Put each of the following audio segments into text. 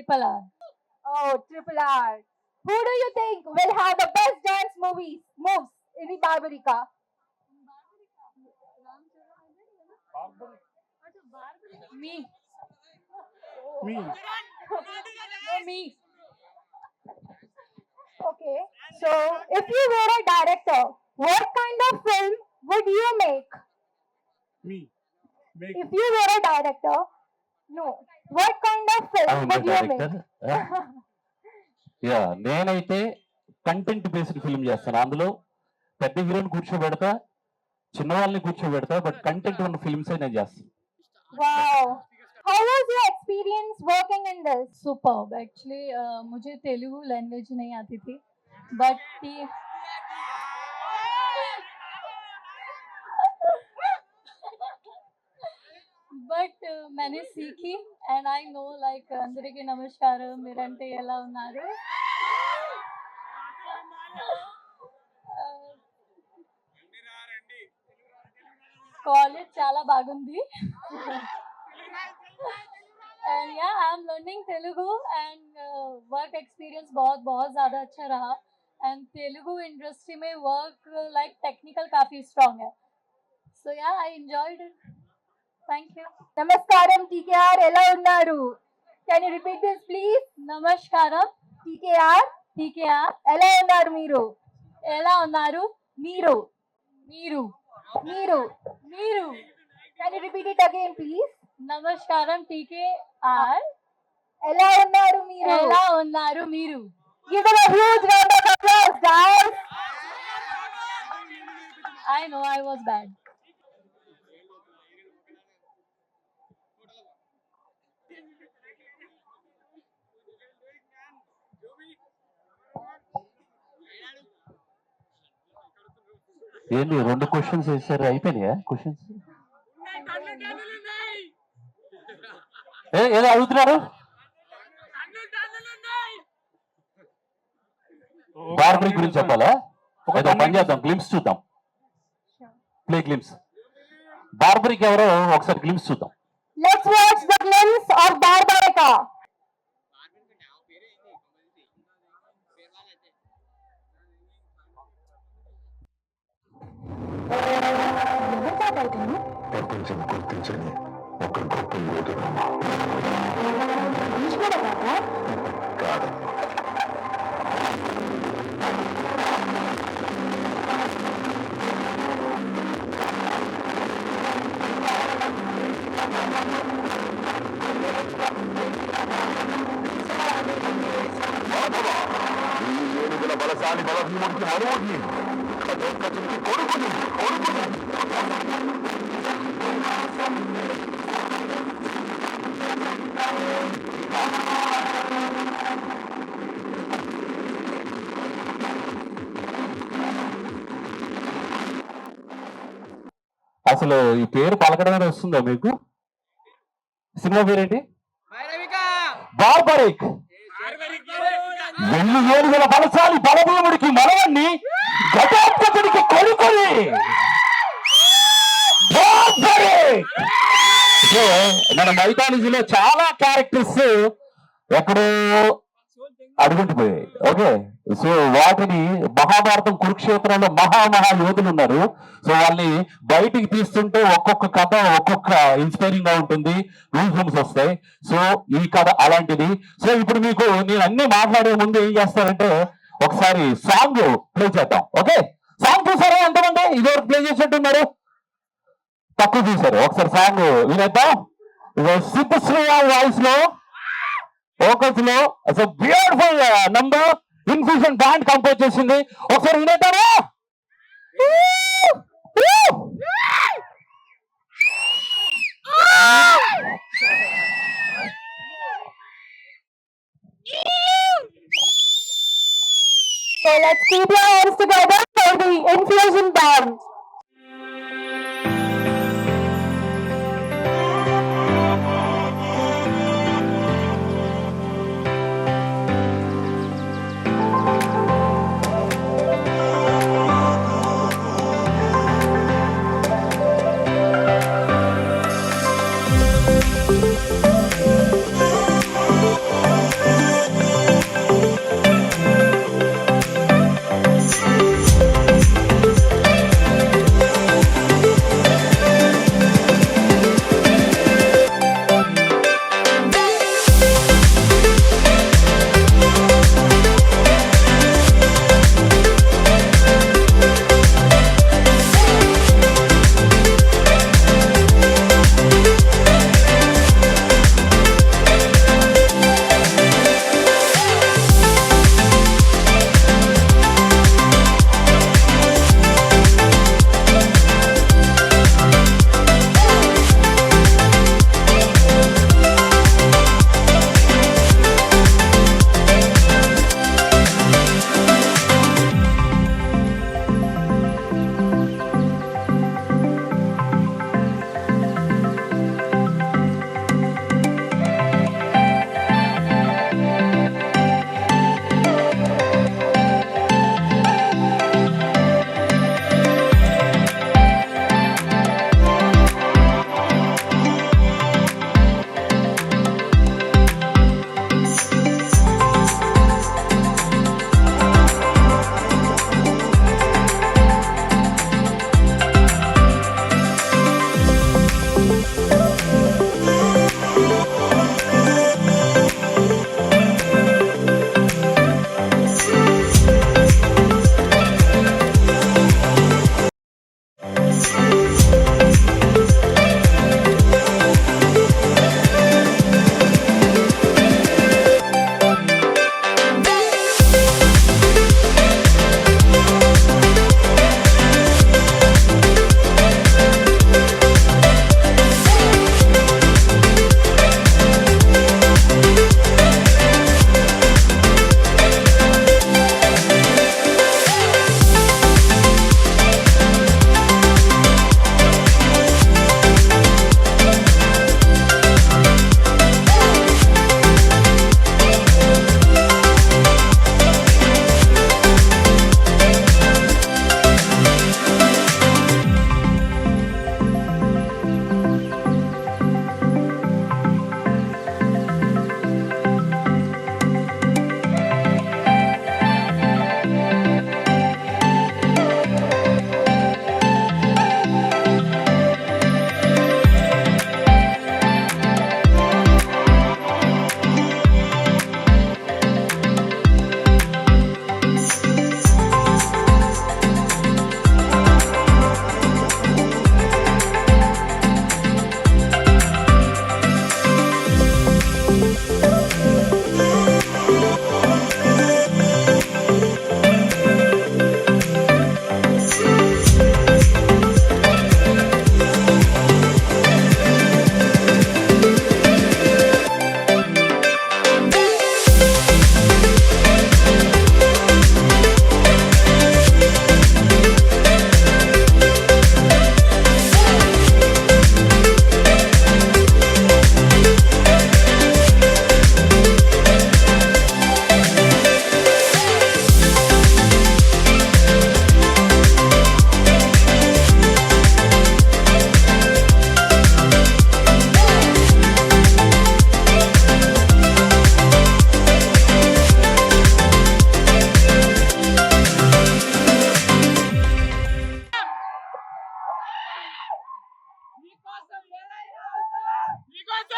Triple R. Oh, Triple R. Who do you think will have the best dance moves in the Barbarica? Me. Me. No, me. Okay. So, if you were a director, what kind of film would you make? Me. Make If you were a director, no. What kind of film would you make? Director yeah నేనైతే content based film చేస్తాను. అందులో పెద్ద హీరోని కూర్చోబెడతా, చిన్న వాళ్ళని కూర్చోబెడతా, but content ఉన్న films నేను చేస్తాను. Wow. How was your experience working in this? Superb. Actually, मुझे तेलुगु लैंग्वेज नहीं आती थी, बट मैंने सीखी एंड आई नो लाइक అందరికీ నమస్కారం మీరంటే ఎలా ఉన్నారు కాలేజ్ చాలా బాగుంది and yeah I'm learning Telugu and work experience बहुत बहुत ज़्यादा अच्छा रहा and Telugu industry में work like technical काफी strong है so yeah I enjoyed it thank you Namaskaram TKR ఎలా ఉన్నారు? Can you repeat this please? నమస్కారం TKR TKR ఎలా ఉన్నారు మీరు? ఎలా ఉన్నారు మీరు మీరు మీరు మీరు Can you repeat it again please? నమస్కారం TKR ఎలా ఉన్నారు మీరు? ఎలా ఉన్నారు మీరు Give them a huge round of applause guys. I know I was bad ఏంటి 2 క్వశ్చన్స్ వేసారు, అయిపోయినాయా క్వశ్చన్స్? ఏదో అడుగుతున్నారు. బార్బరీ గురించి చెప్పాలా? ఏదో పని చేద్దాం, గ్లిమ్స్ చూద్దాం. Play glimpse. బార్బరీకి ఎవరో ఒకసారి గ్లిమ్స్ చూద్దాం. Let's watch the glimpse of Barbarica. ప్రపంచం గుర్తించని ఒక గొప్ప యోధుడమ్మా కాదమ్మా. ఈ ఏనుగుల బలశాలి బలభీముడికి మనువుడిని కథోత్కచుడికి కొడుకుని అసలు ఈ పేరు పలకడమే వస్తుందా మీకు? సినిమా పేరేంటి? బార్బరిక్. 2 ఏనుగుల బలశాలి బలభీముడికి మనవణ్ణి, ఘటోత్కచుడికి కొడుకుని. బార్బరిక్. మన మైథాలజీలో చాలా క్యారెక్టర్స్ ఎక్కడో అడుగుంటుపోయాయి. ఓకే, సో వాటిని మహాభారతం కురుక్షేత్రంలో మహా యోధులు ఉన్నారు. సో వాళ్ళని బయటికి తీస్తుంటే ఒక్కొక్క కథ ఒక్కొక్క ఇన్స్పైరింగ్ గా ఉంటుంది, రూల్స్ వస్తాయి. సో ఈ కథ అలాంటిది. సో ఇప్పుడు మీకు నేను అన్ని మాట్లాడే ముందు ఏం చేస్తానంటే ఒకసారి సాంగ్ ప్లే చేద్దాం. ఓకే, సాంగ్ చూసారా ఎంతమంది? ఇదివరకు ప్లే చేసినట్టున్నారు, తక్కువ చూసారు. ఒకసారి సాంగ్ వినేద్దాం. సిద్ధ శ్రీరామ్ వాయిస్ లో, వోకల్స్ లో beautiful number infusion band compose చేసింది. ఒకసారి వినేద్దామా? So let's keep your hands together for the Infusion Band.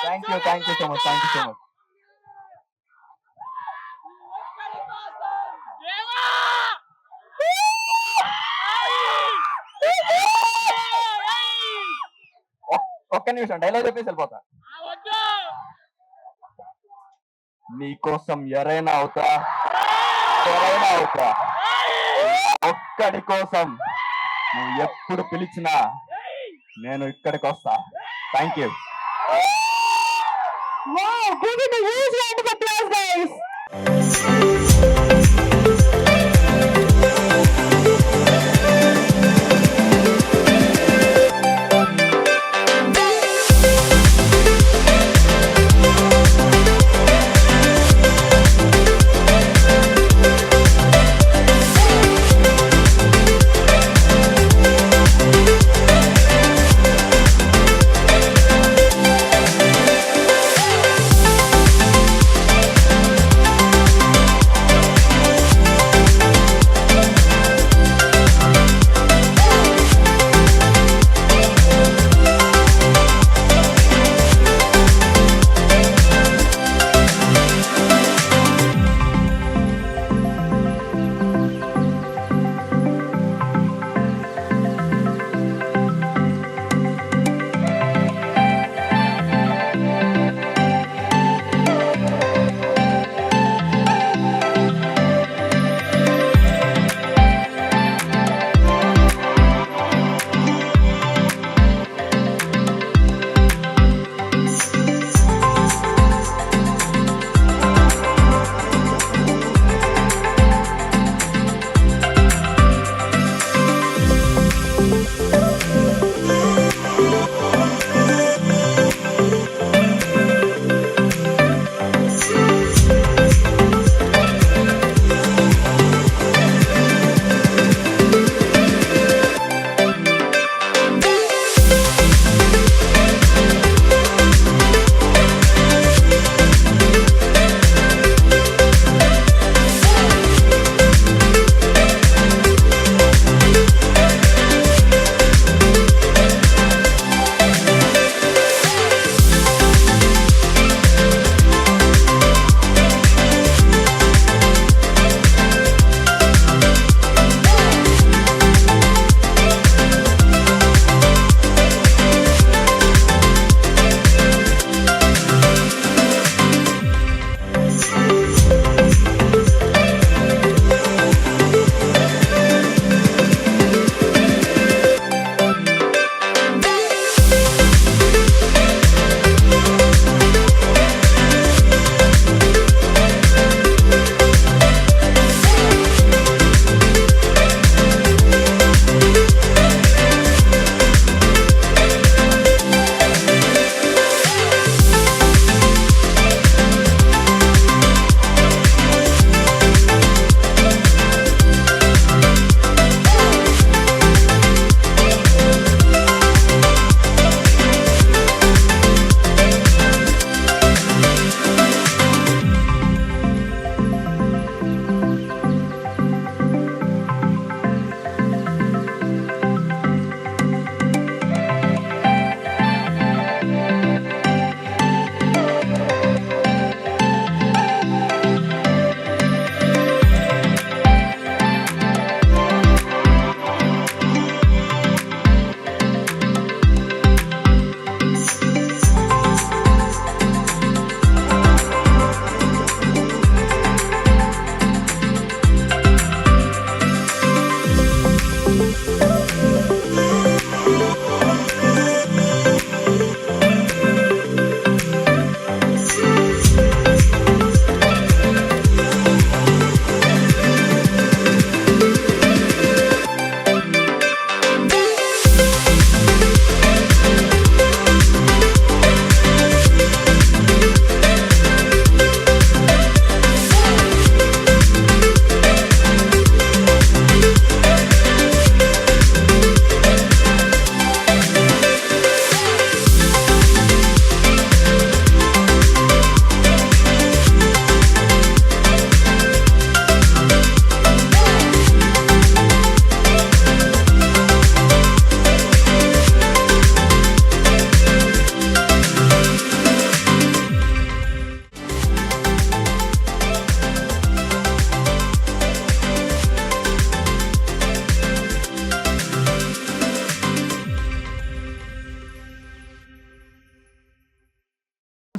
Thank you so much, thank you so much. ఒక్క నిమిషం డైలాగ్ చెప్పేసి వెళ్ళిపోతా. నీకోసం ఎరైనా అవుతా, ఎవరైనా అవుతా, ఒక్కడి కోసం నువ్వు ఎప్పుడు పిలిచినా నేను ఇక్కడికి వస్తా. Thank you. Wow, give it a huge round of applause, guys.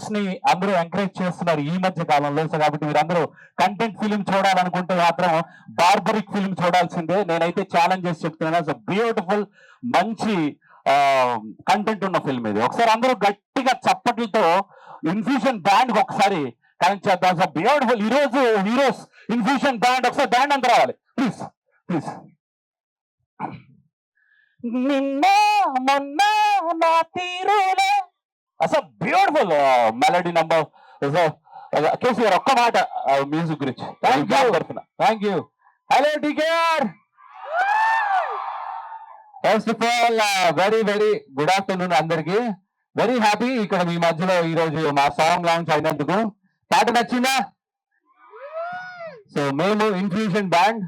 Contents ని అందరూ ఎంకరేజ్ చేస్తున్నారు ఈ మధ్య కాలంలో. సో కాబట్టి మీరందరూ కంటెంట్ ఫిలిం చూడాలనుకుంటే మాత్రం బార్బరిక్ ఫిలిం చూడాల్సిందే. నేనైతే ఛాలెంజ్ చేసి చెప్తున్నాను. సో బ్యూటిఫుల్ మంచి కంటెంట్ ఉన్న ఫిల్మ్ ఇది. ఒకసారి అందరూ గట్టిగా చప్పట్లతో ఇన్ఫ్యూషన్ బ్యాండ్ ఒకసారి కనెక్ట్ చేద్దాం. సో బ్యూటిఫుల్ ఈ రోజు హీరోస్ ఇన్ఫ్యూషన్ బ్యాండ్, ఒకసారి బ్యాండ్ అంతా రావాలి ప్లీజ్ ప్లీజ్. నిన్న మొన్న నా తీరులే అసలు బ్యూటిఫుల్ మెలడీ నంబర్. కేసీ గారు ఒక్క మాట మ్యూజిక్ గురించి. Thank you. Hello TKR. First of all very very good afternoon అందరికి. వెరీ హ్యాపీ ఇక్కడ మీ మధ్యలో ఈ రోజు మా సాంగ్ లాంచ్ అయినందుకు. పాట నచ్చిందా? సో మేము infusion band.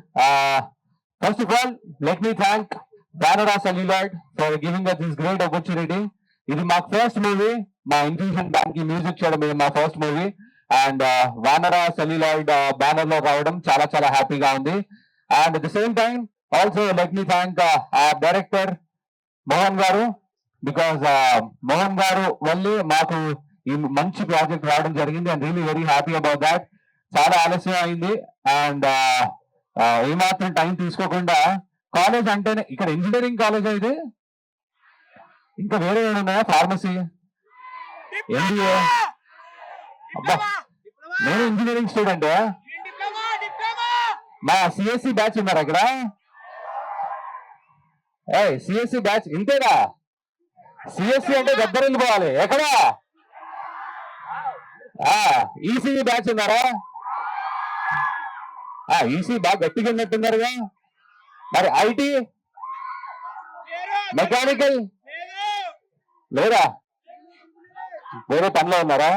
First of all let me thank Vanara Celluloid for giving us this great opportunity. ఇది మా ఫస్ట్ మూవీ, మా ఇన్ఫ్యూషన్ బ్యాండ్ కి మ్యూజిక్ చేయడం ఇది మా first movie. And Vanara Celluloid banner లో రావడం చాలా చాలా హ్యాపీగా ఉంది. And at the same time also let me thank director Mohan గారు, బికాస్ మోహన్ గారు వల్లే మాకు ఈ మంచి ప్రాజెక్ట్ రావడం జరిగింది. And really very happy about that. చాలా ఆలస్యం అయింది అండ్ ఏమాత్రం టైం తీసుకోకుండా కాలేజ్ అంటేనే ఇక్కడ ఇంజనీరింగ్ కాలేజ్ అయితే ఇంకా వేరే ఏమన్నా ఫార్మసీ, ఎంబీఏ. అబ్బా నేను ఇంజనీరింగ్ స్టూడెంట్. మా సిఎస్సి బ్యాచ్ ఉన్నారు అక్కడ. CSC batch ఇంతేగా. సిఎస్సి అంటే దగ్గర వెళ్ళిపోవాలి. ఎక్కడ ఈసీఈ బ్యాచ్ ఉన్నారా? ఈసీ బాగా గట్టిగా ఉన్నట్టున్నారుగా. మరి ఐటీ మెకానికల్ లేరా? వేరే పనిలో ఉన్నారా?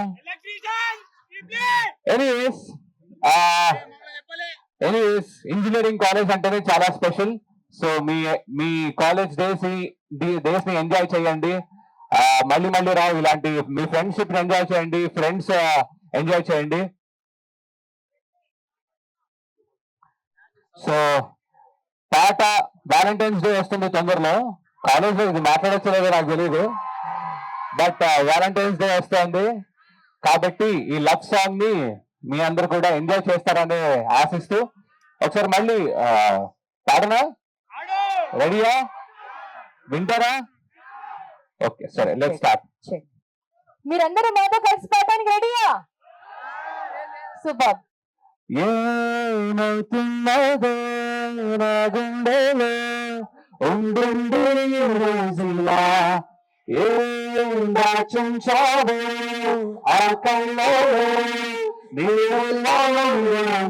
ఎనీవేస్ ఇంజనీరింగ్ కాలేజ్ అంటేనే చాలా స్పెషల్. సో మీ కాలేజ్ డేస్ ని ఎంజాయ్ చేయండి. మళ్ళీ మళ్ళీ రావు ఇలాంటి. మీ ఫ్రెండ్షిప్ ఎంజాయ్ చేయండి, ఫ్రెండ్స్ ఎంజాయ్ చేయండి. సో పాట వ్యాలంటైన్స్ డే వస్తుంది తొందరలో. కాలేజ్ లో ఇది మాట్లాడచ్చలేదో నాకు తెలియదు, బట్ వ్యాలంటైన్స్ డే వస్తుంది కాబట్టి ఈ లవ్ సాంగ్ ని మీ అందరు కూడా ఎంజాయ్ చేస్తారని ఆశిస్తూ ఒకసారి మళ్ళీ పాడనా? రెడీయా? వింటారా? ఓకే సరే, లెట్స్ స్టార్ట్. మీరందరూ మాతో కలిసి పాడడానికి రెడీయా? సూపర్. ఏమవుతున్నదో నా గుండెలో ఉండుండి రోజులా, ఏం దాచుంచావో ఆ కళ్ళలో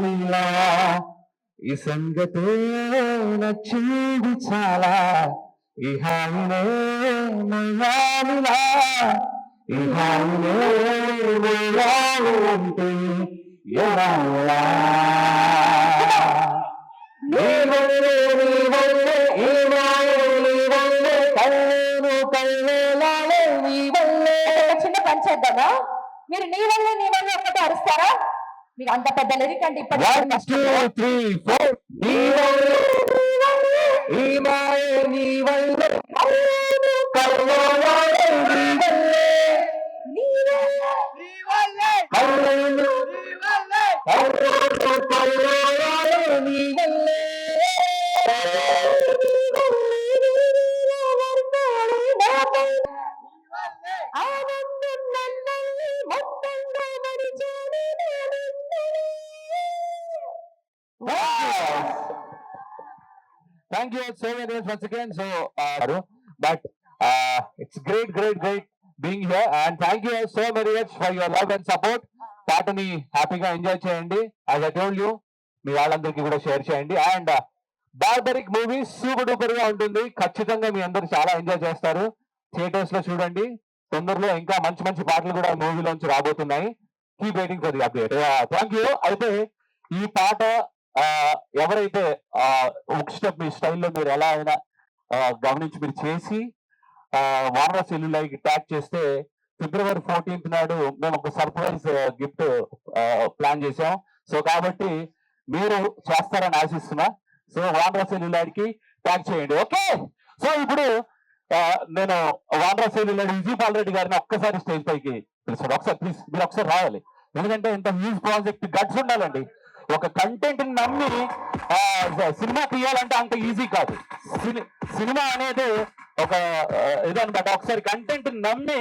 నీలా. ఈ సంగతే నచ్చింది చాలా, ఈ హాయినే మయాలిలా, ఈ హాయినే మయాలి అంటే ఎలా? చిన్న పని చేద్దామా? మీరు నీ వల్ల ఒక్కటి అరుస్తారా? మీరు అంత పెద్ద లిరిక్ అంటే ఇప్పటి 1 2 3 4 నీ వల్లే ఈ మాయే నీ వల్లే కల్లోలాలే నీ వల్లే నీ వల్లే కల్లోలు కల్లోలు కల్లోలాలే నీ వల్లే. Thank you so very much once again. So, but it's great being here, and thank you so very much for your love and support. పాటని హ్యాపీగా ఎంజాయ్ చేయండి. యాజ్ ఐ టోల్డ్ యూ, మీ వాళ్ళందరికీ కూడా షేర్ చేయండి. And barbaric movie super duper గా ఉంటుంది. ఖచ్చితంగా మీ అందరూ చాలా ఎంజాయ్ చేస్తారు. థియేటర్స్ లో చూడండి. తొందరలో ఇంకా మంచి మంచి పాటలు కూడా మూవీలోంచి రాబోతున్నాయి. Keep waiting for the update. Thank you. అయితే ఈ పాట ఎవరైతే ఒక స్టెప్ మీ స్టైల్లో మీరు ఎలా అయినా గమనించి మీరు చేసి వానరా సెల్యులాయిడ్కి ట్యాగ్ చేస్తే February 14th నాడు మేము ఒక సర్ప్రైజ్ గిఫ్ట్ ప్లాన్ చేసాం. సో కాబట్టి మీరు చేస్తారని ఆశిస్తున్నా. సో వానరా సెల్యులాయిడ్కి ట్యాగ్ చేయండి. ఓకే. సో ఇప్పుడు నేను వానరా సెల్యులాయిడ్ విజయపాల్ రెడ్డి గారిని ఒక్కసారి స్టేజ్ పైకి పిలుస్తాడు. ఒకసారి ప్లీజ్ మీరు ఒకసారి రావాలి. ఎందుకంటే ఇంత హ్యూజ్ ప్రాజెక్ట్ గట్స్ ఉండాలండి. ఒక కంటెంట్ నమ్మి సినిమా తీయాలంటే అంత ఈజీ కాదు. సినిమా అనేది ఒక ఇదనమాట. ఒకసారి కంటెంట్ నమ్మి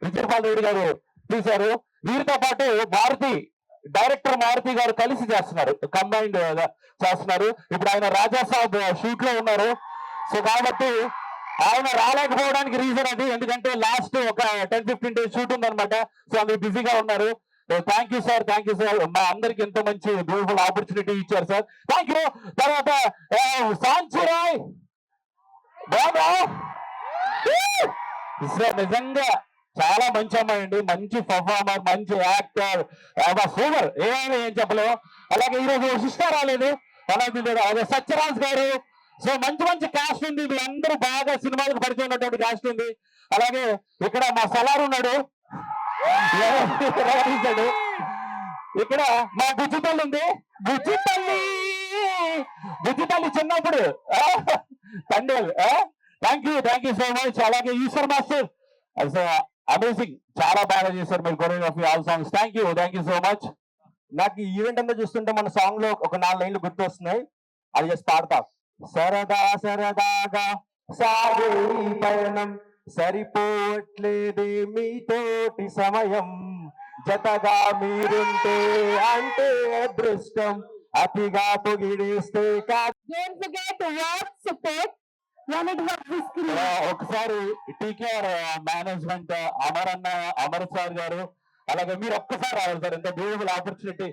విజయపాల్ రెడ్డి గారు తీశారు. వీరితో పాటు డైరెక్టర్ మారుతి గారు కలిసి చేస్తున్నారు, కంబైన్డ్ చేస్తున్నారు. ఇప్పుడు ఆయన రాజాసాబ్ షూట్ లో ఉన్నారు. సో కాబట్టి ఆయన రాలేకపోవడానికి రీజన్ అది, ఎందుకంటే లాస్ట్ ఒక 10-15 డేస్ షూట్ ఉందన్నమాట. సో అందుకు బిజీగా ఉన్నారు. Thank you sir, thank you sir. మా అందరికి ఎంతో మంచి బ్యూటిఫుల్ ఆపర్చునిటీ ఇచ్చారు సార్. Thank you. తర్వాత సాంచిరాయ్ బాబా సార్ నిజంగా చాలా మంచి అమ్మాయి అండి, మంచి పర్ఫార్మర్, మంచి యాక్టర్, సూపర్. ఏం చెప్పలేము. అలాగే ఈరోజు సిస్టర్ రాలేదు, అలాగే సత్యరాజ్ గారు. సో మంచి మంచి క్యాస్ట్ ఉంది. వీళ్ళందరూ బాగా సినిమాలకు పరిచయం ఉన్నటువంటి క్యాస్ట్ ఉంది. అలాగే ఇక్కడ మా సలార్ ఉన్నాడు, ఇక్కడ మా బుజ్జితల్లి ఉంది. బుజ్జితల్లి చిన్నప్పుడు తండ్రి. Thank you so much. అలాగే ఈశ్వర్ మాస్టర్ అమేజింగ్, చాలా బాగా చేశారు మీరు choreography, all songs. Thank you so much. నాకు ఈ ఈవెంట్ అంతా చూస్తుంటే మన సాంగ్ లో ఒక 4 లైన్లు గుర్తు వస్తున్నాయి. అది జస్ట్ పాడతా. సరదా సరదాగా సాగే ఈ పయనం, సరిపోవట్లేదే మీతోటి సమయం, జతగా మీరుంటే అంటే అదృష్టం, అతిగా పొగిడేస్తే Don't forget to watch, support, when it was the screen. ఒకసారి టీకేఆర్ మేనేజ్మెంట్ అమర్ సార్ గారు, అలాగే మీరు ఒక్కసారి రావాలి సార్. ఎంత బ్యూటిఫుల్ ఆపర్చునిటీ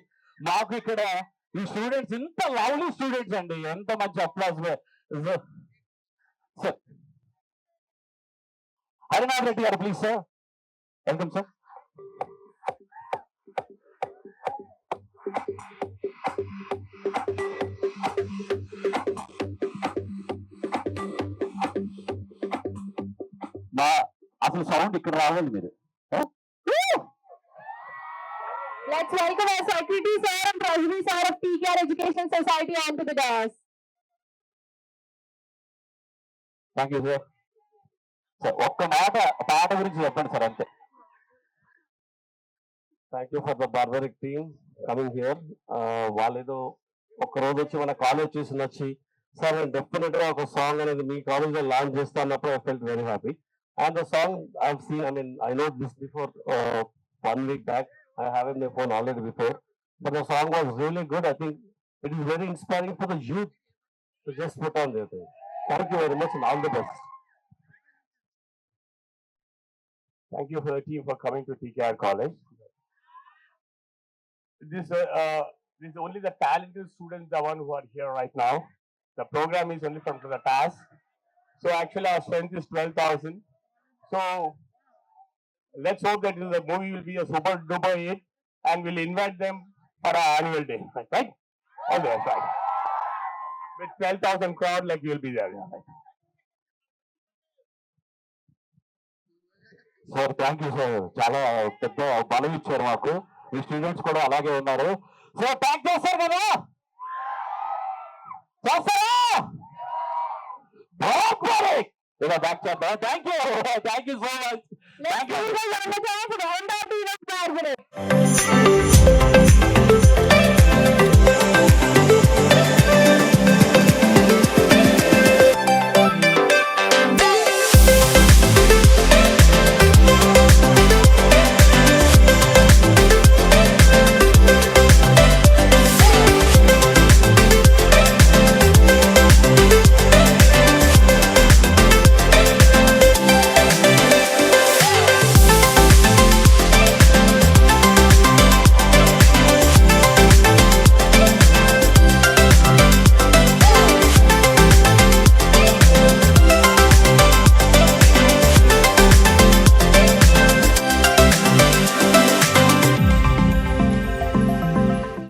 మాకు ఇక్కడ. ఈ స్టూడెంట్స్ ఇంత లవ్లీ స్టూడెంట్స్ అండి, ఎంత మంచి అప్లాస్. సార్ హరినాథ్ రెడ్డి గారు ప్లీజ్ సార్, వెల్కమ్ సార్. అసలు సౌండ్ ఇక్కడ రావాలి మీరు. Let's welcome our Secretary Sir and Treasury Sir of TKR Education Society onto the dais. Thank you sir. Sir ఒక్క పాట గురించి చెప్పండి సార్ అంతే. Thank you for the barbaric team coming here. వాళ్ళేదో ఒక్క రోజు వచ్చి మన కాలేజ్ చూసి వచ్చి సార్ నేను డెఫినెట్ గా ఒక సాంగ్ అనేది మీ కాలేజ్ లో లాంచ్ చేస్తా అన్నప్పుడు I felt very happy. And the song I seen, I know this before 1 week back. I have it in my phone already before, but the song was really good. I think it is very inspiring for the youth to just put on their thing. Thank you very much and all the best. Thank you for the team for coming to TKR College. This is only the talented students, the one who are here right now. The program is only from the TAS. So actually our strength is 12,000. So let's hope that the movie will be a super duper hit and we'll invite them for our annual day. Right? Okay, right. With 12,000 crowd, like you'll be there. Right? Sir thank you sir. చాలా పెద్ద బలం ఇచ్చారు మాకు. ఈ students కూడా అలాగే ఉన్నారు. So thank you sir కదా ఇలా బ్యాక్ చేద్దాం. Thank you so much. Let's give a round of applause for the Honda team of Barbaric.